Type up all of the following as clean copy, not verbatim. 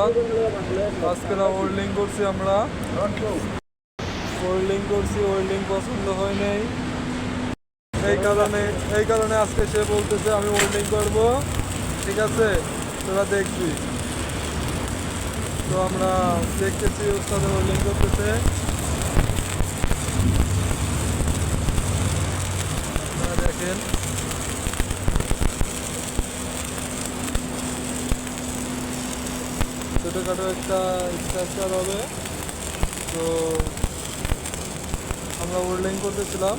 আজকে ওয়েল্ডিং করছি আমরা, ওয়েল্ডিং করছি, ওয়েল্ডিং পছন্দ হয় নাই। এই কারণে আজকে সে বলতেছে আমি ওয়েল্ডিং করব, ঠিক আছে তোরা দেখবি। তো আমরা দেখতেছি উস্তাদ ওয়েল্ডিং করতেছে। দেখেন ছোটোখাটো একটা স্ট্রাকচার হবে। তো আমরা ওয়েল্ডিং করতেছিলাম,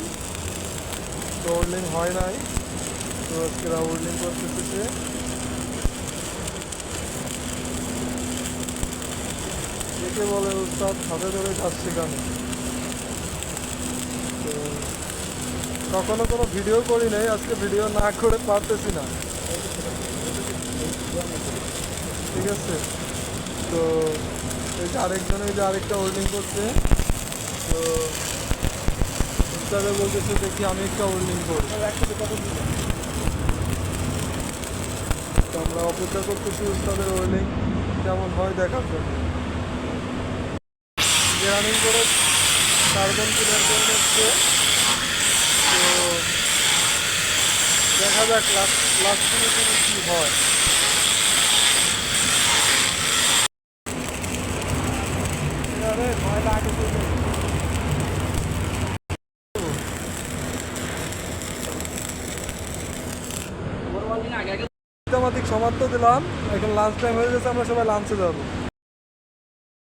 তো ওয়েল্ডিং হয় নাই, তো আজকে ওয়েল্ডিং করতেছে। একে বলে উস্তাদ হাতে ধরে কাজ শেখানো। তো কখনো কোনো ভিডিও করি নাই, আজকে ভিডিও না করে পারতেছি না, ঠিক আছে। তো এই যে আরেকজন, এই যে আরেকটা হোল্ডিং করছে, তো উস্তাদে বলতেছে দেখি আমি একটা হোল্ডিং করি। তো আমরা অপেক্ষা করতেছি উস্তাদের হোল্ডিং কেমন হয় দেখার জন্য। রানিং করে কার্বন ক্লিয়ার করে নিচ্ছে। তো দেখা যাক লাস্ট মিনিটে কী হয়। সমাপ্ত দিলাম, এখন লাঞ্চ টাইম হয়ে গেছে, আমরা সবাই লাঞ্চে যাবো।